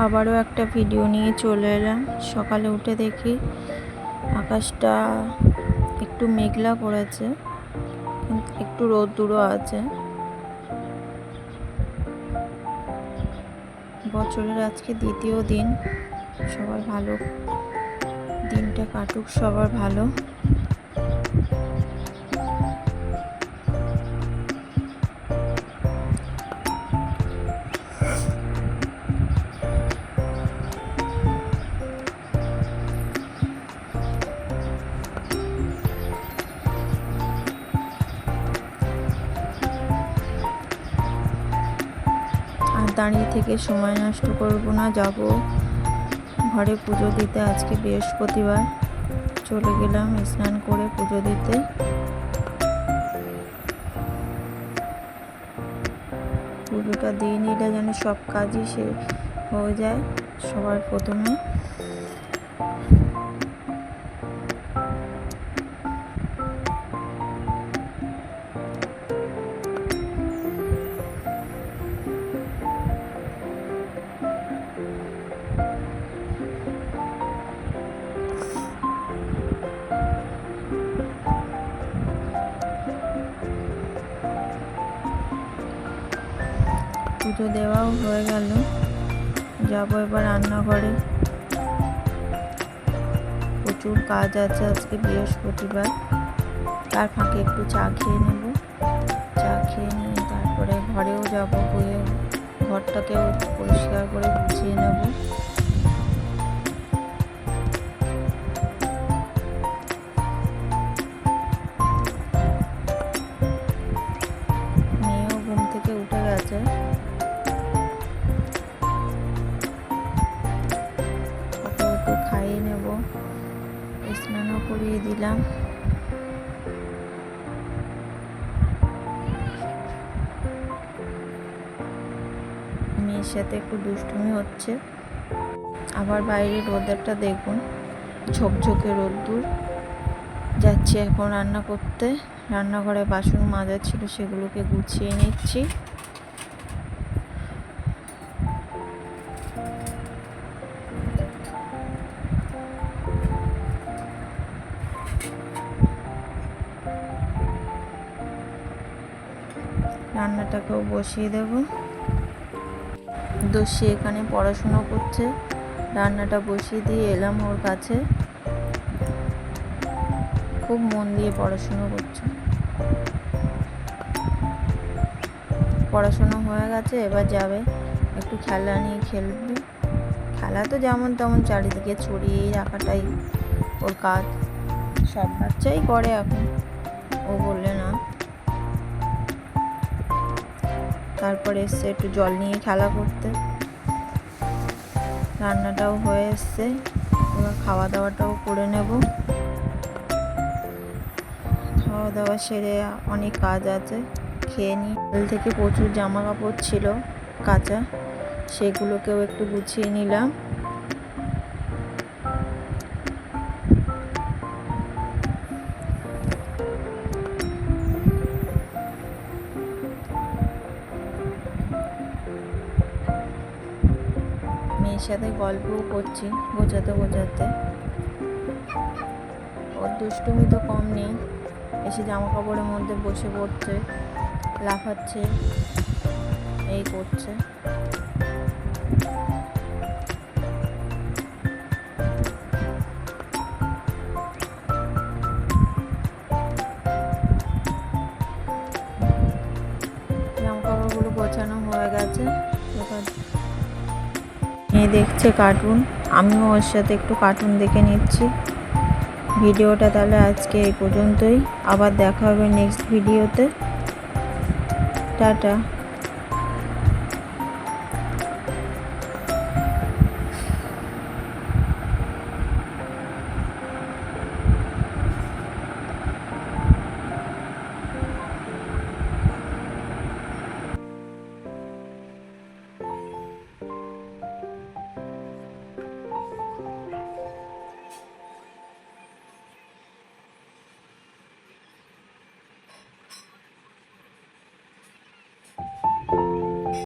আবারও একটা ভিডিও নিয়ে চলে এলাম। সকালে উঠে দেখি আকাশটা একটু মেঘলা করেছে, একটু রোদ্দুরও আছে। বছরের আজকে দ্বিতীয় দিন। সবার ভালো দিনটা কাটুক, সবার ভালো। আর দাঁড়িয়ে থেকে সময় নষ্ট করব না, যাব ঘরে পুজো দিতে। আজকে বৃহস্পতিবার। চলে গেলাম স্নান করে পুজো দিতে। পুজোটা দিয়ে নিলে যেন সব কাজই হয়ে যায় সবার প্রথমে। পুজো দেওয়াও হয়ে গেল, যাবো এবার রান্নাঘরে। প্রচুর কাজ আছে, আজকে বৃহস্পতিবার। তার ফাঁকে একটু চা খেয়ে নেব। চা খেয়ে নিয়ে তারপরে ঘরেও যাব, গিয়ে ঘরটাকেও পরিষ্কার করে গুছিয়ে নেব। মেয়েও ঘুম থেকে উঠে গেছে। একটু খাইয়ে নেব, স্নানও করিয়ে দিলাম। মেয়ের সাথে একটু দুষ্টুমি হচ্ছে। আবার বাইরের রোদ্রটা দেখুন, ঝকঝকে রোদ্দুর। যাচ্ছি এখন রান্না করতে। রান্নাঘরে বাসন মাজা ছিল, সেগুলোকে গুছিয়ে নিচ্ছি। রান্নাটাকেও বসিয়ে দেব। দোষী এখানে পড়াশোনা করছে। রান্নাটা বসিয়ে দিয়ে এলাম ওর কাছে। খুব মন দিয়ে পড়াশোনা করছে। পড়াশোনা হয়ে গেছে, এবার যাবে একটু খেলা নিয়ে খেলবে। খেলা তো যেমন তেমন চারিদিকে ছড়িয়েই রাখাটাই ওর কাজ। সব বাচ্চাই করে এখন, ও বললে না। তারপরে এসছে একটু জল নিয়ে খেলা করতে। রান্নাটাও হয়ে এসছে, এবার খাওয়া দাওয়াটাও করে নেব। খাওয়া দাওয়া সেরে অনেক কাজ আছে, খেয়ে নিই। কাল থেকে প্রচুর জামা কাপড় ছিল কাঁচা, সেগুলোকেও একটু গুছিয়ে নিলাম। মেয়ের সাথে গল্পও করছি গোছাতে গোছাতে। ওর দুষ্টুমি তো কম নেই, এসে জামা কাপড়ের মধ্যে বসে পড়ছে, লাফাচ্ছে, এই করছে। জামা কাপড়গুলো গোছানো হয়ে গেছে। মেয়ে দেখছে কার্টুন, আমিও ওর সাথে একটু কার্টুন দেখে নিচ্ছি। ভিডিওটা তাহলে আজকে এই পর্যন্তই। আবার দেখা হবে নেক্সট ভিডিওতে। টাটা।